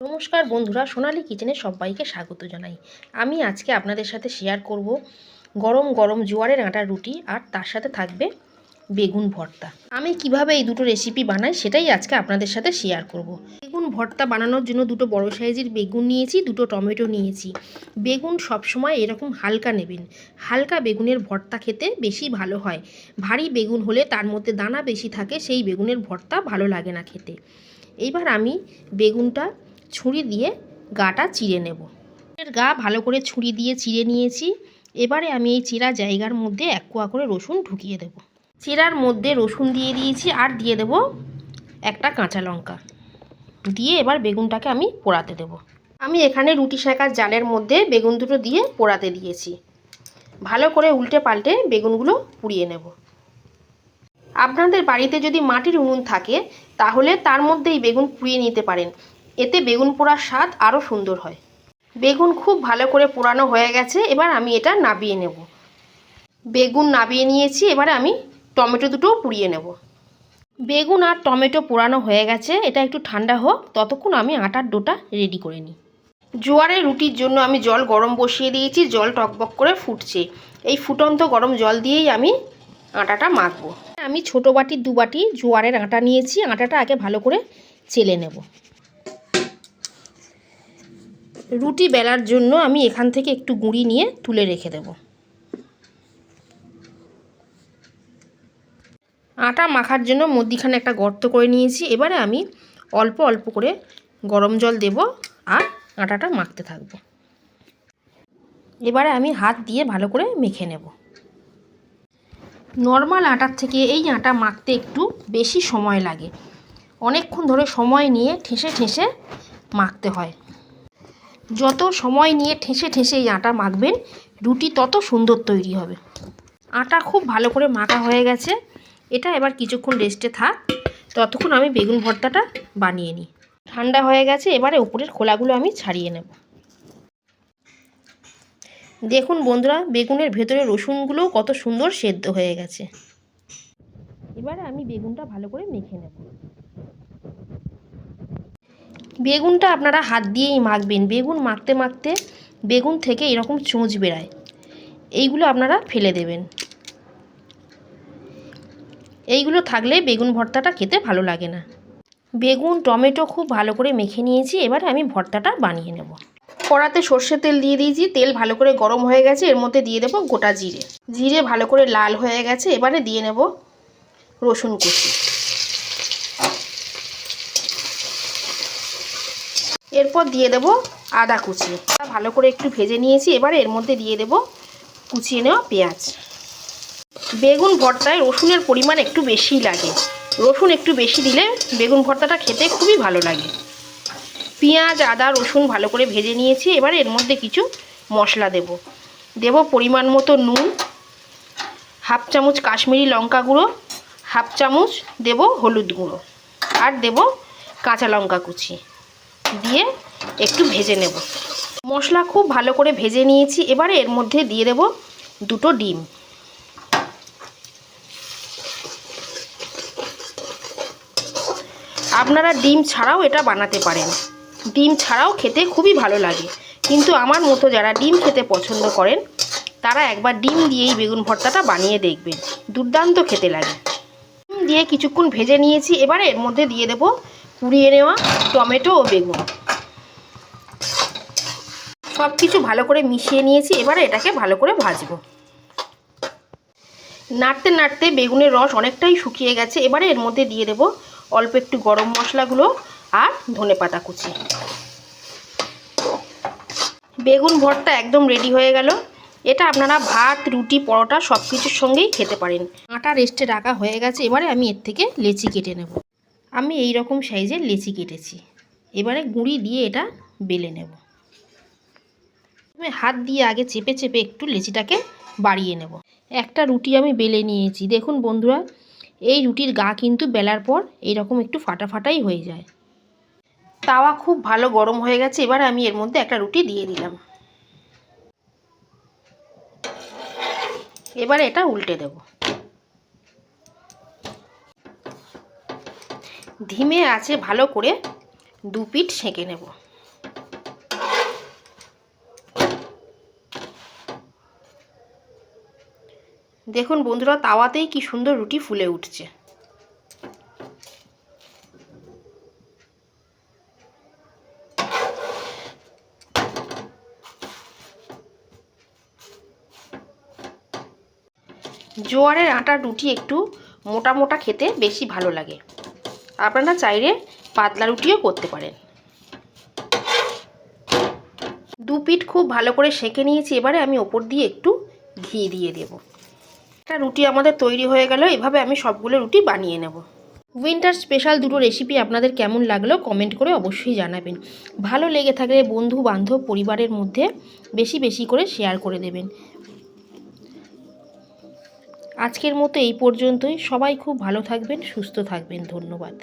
নমস্কার বন্ধুরা, সোনালী কিচেনে সবাইকে স্বাগত জানাই। আমি আজকে আপনাদের সাথে শেয়ার করব গরম গরম জোয়ারের আটার রুটি, আর তার সাথে থাকবে বেগুন ভর্তা। আমি কিভাবে এই দুটো রেসিপি বানাই সেটাই আজকে আপনাদের সাথে শেয়ার করব। বেগুন ভর্তা বানানোর জন্য দুটো বড় সাইজের বেগুন নিয়েছি, দুটো টমেটো নিয়েছি। বেগুন সবসময় এরকম হালকা নেবেন, হালকা বেগুনের ভর্তা খেতে বেশি ভালো হয়। ভারী বেগুন হলে তার মধ্যে দানা বেশি থাকে, সেই বেগুনের ভর্তা ভালো লাগে না খেতে। এইবার আমি বেগুনটা ছুরি দিয়ে গাটা চিড়ে নেব। এর গা ভালো করে ছুরি দিয়ে চিড়ে নিয়েছি। এবারে আমি এই চিরা জায়গার মধ্যে এক কোয়া করে রসুন ঢুকিয়ে দেব। চিরার মধ্যে রসুন দিয়ে দিয়েছি, আর দিয়ে দেব একটা কাঁচা লঙ্কা দিয়ে এবার বেগুনটাকে আমি পোড়াতে দেব। আমি এখানে রুটি সেঁকার জালের মধ্যে বেগুন দুটো দিয়ে পোড়াতে দিয়েছি। ভালো করে উল্টে পাল্টে বেগুনগুলো পুড়িয়ে নেব। আপনাদের বাড়িতে যদি মাটির উনুন থাকে তাহলে তার মধ্যেই বেগুন পুড়িয়ে নিতে পারেন, এতে বেগুন পোড়ার স্বাদ আরও সুন্দর হয়। বেগুন খুব ভালো করে পোড়ানো হয়ে গেছে, এবার আমি এটা নাবিয়ে নেব। বেগুন নাবিয়ে নিয়েছি, এবারে আমি টমেটো দুটোও পুড়িয়ে নেব। বেগুন আর টমেটো পোড়ানো হয়ে গেছে, এটা একটু ঠান্ডা হোক, ততক্ষণ আমি আটার ডোটা রেডি করে নিই। জোয়ারের রুটির জন্য আমি জল গরম বসিয়ে দিয়েছি, জল টকবক করে ফুটছে। এই ফুটন্ত গরম জল দিয়েই আমি আটাটা মাখবো। আমি ছোটো বাটির 2 বাটি জোয়ারের আটা নিয়েছি। আটাটা আগে ভালো করে চেলে নেব। রুটি বেলার জন্য আমি এখান থেকে একটু গুঁড়ি নিয়ে তুলে রেখে দেব। আটা মাখার জন্য মধ্যিখানে একটা গর্ত করে নিয়েছি। এবারে আমি অল্প অল্প করে গরম জল দেব আর আটাটা মাখতে থাকব। এবারে আমি হাত দিয়ে ভালো করে মেখে নেব। নর্মাল আটার থেকে এই আটা মাখতে একটু বেশি সময় লাগে, অনেকক্ষণ ধরে সময় নিয়ে ঠেসে ঠেসে মাখতে হয়। যত সময় নিয়ে ঠেসে ঠেসে এই আটা মাখবেন, রুটি তত সুন্দর তৈরি হবে। আটা খুব ভালো করে মাখা হয়ে গেছে, এটা এবার কিছুক্ষণ রেস্টে থাক, ততক্ষণ আমি বেগুন ভর্তাটা বানিয়ে নিই। ঠান্ডা হয়ে গেছে, এবারে উপরের খোলাগুলো আমি ছাড়িয়ে নেব। দেখুন বন্ধুরা, বেগুনের ভেতরে রসুনগুলোও কত সুন্দর সেদ্ধ হয়ে গেছে। এবারে আমি বেগুনটা ভালো করে মেখে নেব। বেগুনটা আপনারা হাত দিয়েই মাখবেন। বেগুন মাখতে মাখতে বেগুন থেকে এরকম চোঁচ বেরায়, এইগুলো আপনারা ফেলে দেবেন। এইগুলো থাকলে বেগুন ভর্তাটা খেতে ভালো লাগে না। বেগুন টমেটো খুব ভালো করে মেখে নিয়েছি, এবারে আমি ভর্তাটা বানিয়ে নেব। কড়াতে সর্ষের তেল দিয়ে দিয়েছি, তেল ভালো করে গরম হয়ে গেছে, এর মধ্যে দিয়ে দেব গোটা জিরে। জিরে ভালো করে লাল হয়ে গেছে, এবারে দিয়ে নেব রসুন কুচি। এরপর দিয়ে দেব আদা কুচি। ভালো করে একটু ভেজে নিয়েছি, এবারে এর মধ্যে দিয়ে দেব কুচিয়ে নেওয়া পেঁয়াজ। বেগুন ভর্তায় রসুনের পরিমাণ একটু বেশিই লাগে, রসুন একটু বেশি দিলে বেগুন ভর্তাটা খেতে খুবই ভালো লাগে। পেঁয়াজ আদা রসুন ভালো করে ভেজে নিয়েছি, এবারে এর মধ্যে কিছু মশলা দেব পরিমাণ মতো নুন, হাফ চামচ কাশ্মীরি লঙ্কা গুঁড়ো, হাফ চামচ দেব হলুদ গুঁড়ো, আর দেব কাঁচা লঙ্কা কুচি দিয়ে একটু ভেজে নেব। মশলা খুব ভালো করে ভেজে নিয়েছি, এবারে এর মধ্যে দিয়ে দেব 2টো ডিম। আপনারা ডিম ছাড়াও এটা বানাতে পারেন, ডিম ছাড়াও খেতে খুবই ভালো লাগে, কিন্তু আমার মতো যারা ডিম খেতে পছন্দ করেন তারা একবার ডিম দিয়েই বেগুন ভর্তাটা বানিয়ে দেখবেন, দুর্দান্ত খেতে লাগে। ডিম দিয়ে কিছুক্ষণ ভেজে নিয়েছি, এবারে এর মধ্যে দিয়ে দেব কুড়িয়ে নেওয়া টমেটো ও বেগুন। সব কিছু ভালো করে মিশিয়ে নিয়েছি, এবারে এটাকে ভালো করে ভাজবো। নাড়তে নাড়তে বেগুনের রস অনেকটাই শুকিয়ে গেছে, এবারে এর মধ্যে দিয়ে দেব অল্প একটু গরম মশলাগুলো আর ধনেপাতা কুচি। বেগুন ভর্তা একদম রেডি হয়ে গেল। এটা আপনারা ভাত রুটি পরোটা সব কিছুর সঙ্গেই খেতে পারেন। আটা রেস্টে রাখা হয়ে গেছে, এবারে আমি এর থেকে লেচি কেটে নেব। আমি এই রকম সাইজের লেচি কেটেছি, এবারে গুঁড়ি দিয়ে এটা বেলে নেব। আমি হাত দিয়ে আগে চেপে চেপে একটু লেচিটাকে বাড়িয়ে নেব। একটা রুটি আমি বেলে নিয়েছি, দেখুন বন্ধুরা, এই রুটির গা কিন্তু বেলার পর এইরকম একটু ফাটা ফাটাই হয়ে যায়। তাওয়া খুব ভালো গরম হয়ে গেছে, এবার আমি এর মধ্যে একটা রুটি দিয়ে দিলাম। এবারে এটা উল্টে দেব। ধিমে আছে ভালো করে 2 পিঠ সেঁকে নেব। দেখুন বন্ধুরা, তাওয়াতেই কি সুন্দর রুটি ফুলে উঠছে। জোয়ারের আটার রুটি একটু মোটা মোটা খেতে বেশি ভালো লাগে। আপনারা চাইলে পাতলা রুটিও করতে পারেন। দু পিঠ খুব ভালো করে সেঁকে নিয়েছি। এবারে আমি ওপর দিয়ে একটু ঘি দিয়ে দেব। একটা রুটি আমাদের তৈরি হয়ে গেল। এভাবে আমি সবগুলো রুটি বানিয়ে নেব। উইন্টার স্পেশাল দুটো রেসিপি আপনাদের কেমন লাগলো কমেন্ট করে অবশ্যই জানাবেন। ভালো লেগে থাকলে বন্ধু বান্ধব পরিবারের মধ্যে বেশি বেশি করে শেয়ার করে দেবেন। আজকের মতো এই পর্যন্তই। সবাই খুব ভালো থাকবেন, সুস্থ থাকবেন। ধন্যবাদ।